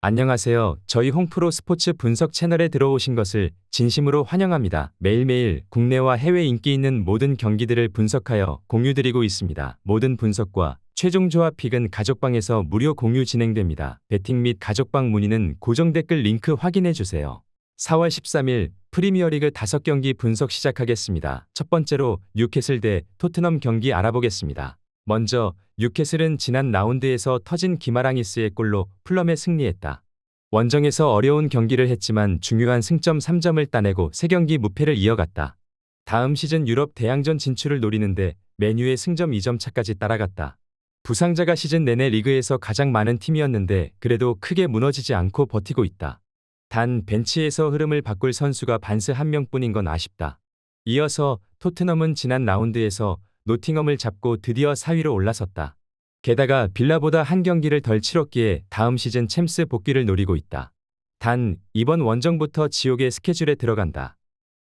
안녕하세요. 저희 홍프로 스포츠 분석 채널에 들어오신 것을 진심으로 환영합니다. 매일매일 국내와 해외 인기 있는 모든 경기들을 분석하여 공유드리고 있습니다. 모든 분석과 최종 조합 픽은 가족방에서 무료 공유 진행됩니다. 배팅 및 가족방 문의는 고정 댓글 링크 확인해주세요. 4월 13일 프리미어리그 5경기 분석 시작하겠습니다. 첫 번째로 뉴캐슬 대 토트넘 경기 알아보겠습니다. 먼저 뉴캐슬은 지난 라운드에서 터진 기마랑이스의 골로 풀럼에 승리했다. 원정에서 어려운 경기를 했지만 중요한 승점 3점을 따내고 3경기 무패를 이어갔다. 다음 시즌 유럽 대항전 진출을 노리는데 맨유의 승점 2점 차까지 따라갔다. 부상자가 시즌 내내 리그에서 가장 많은 팀이었는데 그래도 크게 무너지지 않고 버티고 있다. 단 벤치에서 흐름을 바꿀 선수가 반스 1명뿐인 건 아쉽다. 이어서 토트넘은 지난 라운드에서 노팅엄을 잡고 드디어 4위로 올라섰다. 게다가 빌라보다 한 경기를 덜 치렀기에 다음 시즌 챔스 복귀를 노리고 있다. 단 이번 원정부터 지옥의 스케줄에 들어간다.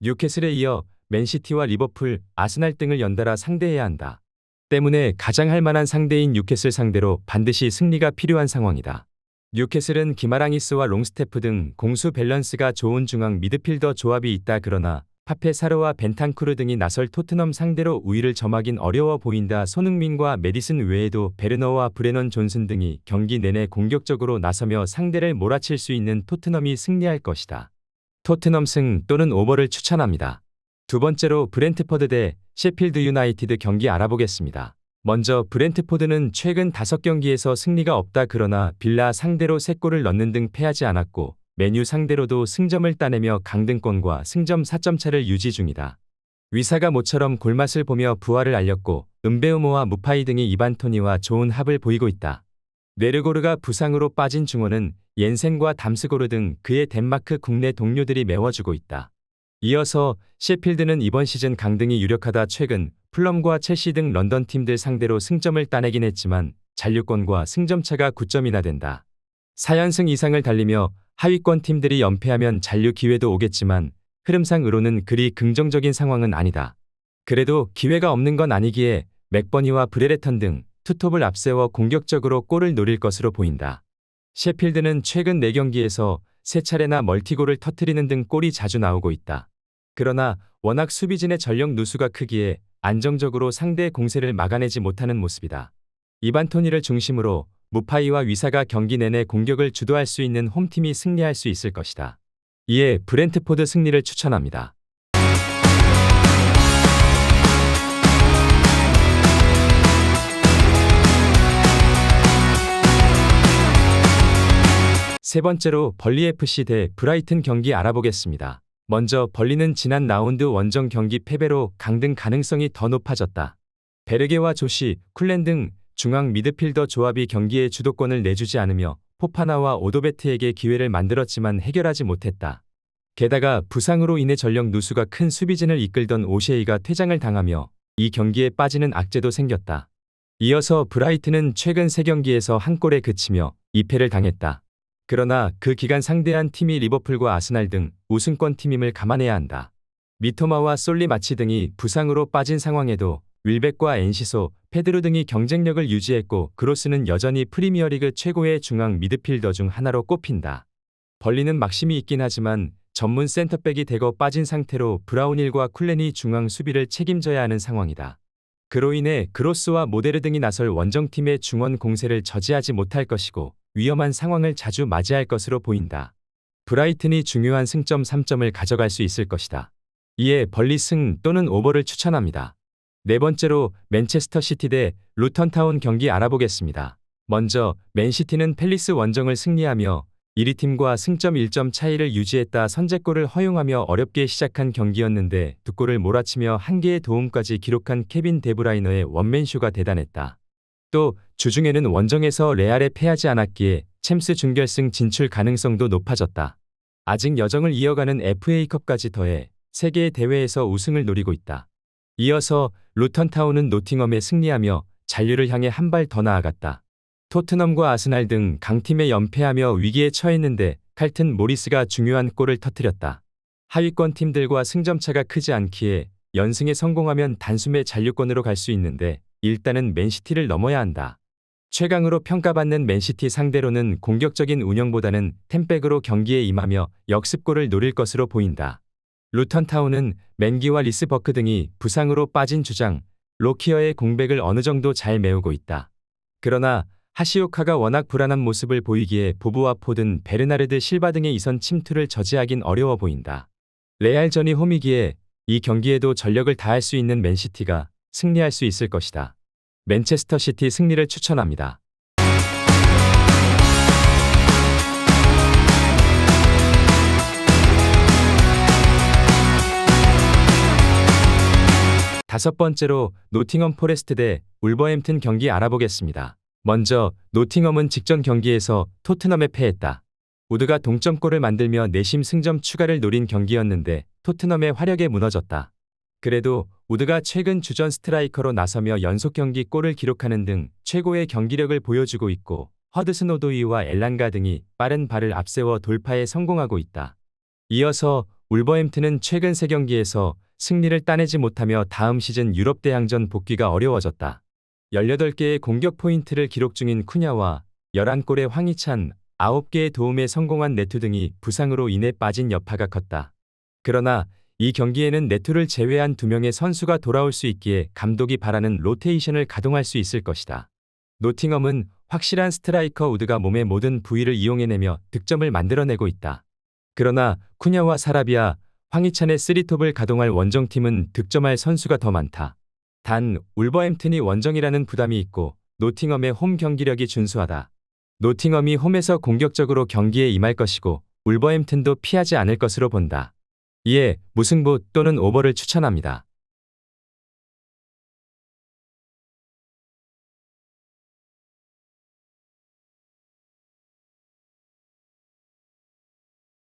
뉴캐슬에 이어 맨시티와 리버풀, 아스날 등을 연달아 상대해야 한다. 때문에 가장 할 만한 상대인 뉴캐슬 상대로 반드시 승리가 필요한 상황이다. 뉴캐슬은 기마랑이스와 롱스테프 등 공수 밸런스가 좋은 중앙 미드필더 조합이 있다. 그러나 파페 사르와 벤탄쿠르 등이 나설 토트넘 상대로 우위를 점하긴 어려워 보인다. 손흥민과 메디슨 외에도 베르너와 브레넌 존슨 등이 경기 내내 공격적으로 나서며 상대를 몰아칠 수 있는 토트넘이 승리할 것이다. 토트넘 승 또는 오버를 추천합니다. 두 번째로 브렌트포드 대 셰필드 유나이티드 경기 알아보겠습니다. 먼저 브렌트포드는 최근 5경기에서 승리가 없다. 그러나 빌라 상대로 3골을 넣는 등 패하지 않았고 맨유 상대로도 승점을 따내며 강등권과 승점 4점 차를 유지 중이다. 위사가 모처럼 골맛을 보며 부활을 알렸고 은베우모와 무파이 등이 이반토니와 좋은 합을 보이고 있다. 네르고르가 부상으로 빠진 중원은 옌센과 담스고르 등 그의 덴마크 국내 동료들이 메워주고 있다. 이어서 셰필드는 이번 시즌 강등이 유력하다. 최근 풀럼과 첼시 등 런던 팀들 상대로 승점을 따내긴 했지만 잔류권과 승점차가 9점이나 된다. 4연승 이상을 달리며 하위권 팀들이 연패하면 잔류 기회도 오겠지만 흐름상으로는 그리 긍정적인 상황은 아니다. 그래도 기회가 없는 건 아니기에 맥버니와 브레레턴 등 투톱을 앞세워 공격적으로 골을 노릴 것으로 보인다. 셰필드는 최근 4경기에서 3차례나 멀티골을 터뜨리는 등 골이 자주 나오고 있다. 그러나 워낙 수비진의 전력 누수가 크기에 안정적으로 상대의 공세를 막아내지 못하는 모습이다. 이반토니를 중심으로 무파이와 위사가 경기 내내 공격을 주도할 수 있는 홈팀이 승리할 수 있을 것이다. 이에 브렌트포드 승리를 추천합니다. 세 번째로 벌리FC 대 브라이튼 경기 알아보겠습니다. 먼저 벌리는 지난 라운드 원정 경기 패배로 강등 가능성이 더 높아졌다. 베르게와 조시, 쿨렌 등 중앙 미드필더 조합이 경기에 주도권을 내주지 않으며 포파나와 오도베트에게 기회를 만들었지만 해결하지 못했다. 게다가 부상으로 인해 전력 누수가 큰 수비진을 이끌던 오셰이가 퇴장을 당하며 이 경기에 빠지는 악재도 생겼다. 이어서 브라이튼은 최근 3경기에서 한 골에 그치며 2패를 당했다. 그러나 그 기간 상대한 팀이 리버풀과 아스날 등 우승권 팀임을 감안해야 한다. 미토마와 솔리 마치 등이 부상으로 빠진 상황에도 윌백과 엔시소, 페드루 등이 경쟁력을 유지했고 그로스는 여전히 프리미어리그 최고의 중앙 미드필더 중 하나로 꼽힌다. 벌리는 막심이 있긴 하지만 전문 센터백이 대거 빠진 상태로 브라운힐과 쿨렌이 중앙 수비를 책임져야 하는 상황이다. 그로 인해 그로스와 모데르 등이 나설 원정팀의 중원 공세를 저지하지 못할 것이고 위험한 상황을 자주 맞이할 것으로 보인다. 브라이튼이 중요한 승점 3점을 가져갈 수 있을 것이다. 이에 벌리 승 또는 오버를 추천합니다. 네 번째로 맨체스터 시티 대 루턴타운 경기 알아보겠습니다. 먼저 맨시티는 팰리스 원정을 승리하며 1위 팀과 승점 1점 차이를 유지했다. 선제골을 허용하며 어렵게 시작한 경기였는데 2골을 몰아치며 1개의 도움까지 기록한 케빈 데브라이너의 원맨쇼가 대단했다. 또 주중에는 원정에서 레알에 패하지 않았기에 챔스 준결승 진출 가능성도 높아졌다. 아직 여정을 이어가는 FA컵까지 더해 3개의 대회에서 우승을 노리고 있다. 이어서 루턴타운은 노팅엄에 승리하며 잔류를 향해 한 발 더 나아갔다. 토트넘과 아스날 등 강팀에 연패하며 위기에 처했는데 칼튼 모리스가 중요한 골을 터뜨렸다. 하위권 팀들과 승점차가 크지 않기에 연승에 성공하면 단숨에 잔류권으로 갈 수 있는데 일단은 맨시티를 넘어야 한다. 최강으로 평가받는 맨시티 상대로는 공격적인 운영보다는 템백으로 경기에 임하며 역습골을 노릴 것으로 보인다. 루턴타운은 맨기와 리스버크 등이 부상으로 빠진 주장 로키어의 공백을 어느 정도 잘 메우고 있다. 그러나 하시오카가 워낙 불안한 모습을 보이기에 보브와 포든, 베르나르드 실바 등의 이선 침투를 저지하긴 어려워 보인다. 레알전이 홈이기에 이 경기에도 전력을 다할 수 있는 맨시티가 승리할 수 있을 것이다. 맨체스터 시티 승리를 추천합니다. 다섯 번째로 노팅엄 포레스트 대 울버햄튼 경기 알아보겠습니다. 먼저 노팅엄은 직전 경기에서 토트넘에 패했다. 우드가 동점골을 만들며 내심 승점 추가를 노린 경기였는데 토트넘의 화력에 무너졌다. 그래도 우드가 최근 주전 스트라이커로 나서며 연속 경기 골을 기록하는 등 최고의 경기력을 보여주고 있고 허드슨 오도이와 엘랑가 등이 빠른 발을 앞세워 돌파에 성공하고 있다. 이어서 울버햄튼은 최근 3경기에서 승리를 따내지 못하며 다음 시즌 유럽 대항전 복귀가 어려워졌다. 18개의 공격 포인트를 기록 중인 쿠냐와 11골의 황희찬, 9개의 도움에 성공한 네투 등이 부상으로 인해 빠진 여파가 컸다. 그러나 이 경기에는 네투를 제외한 2명의 선수가 돌아올 수 있기에 감독이 바라는 로테이션을 가동할 수 있을 것이다. 노팅엄은 확실한 스트라이커 우드가 몸의 모든 부위를 이용해내며 득점을 만들어내고 있다. 그러나 쿠냐와 사라비아, 황희찬의 3톱을 가동할 원정팀은 득점할 선수가 더 많다. 단 울버햄튼이 원정이라는 부담이 있고 노팅엄의 홈 경기력이 준수하다. 노팅엄이 홈에서 공격적으로 경기에 임할 것이고 울버햄튼도 피하지 않을 것으로 본다. 이에 무승부 또는 오버를 추천합니다.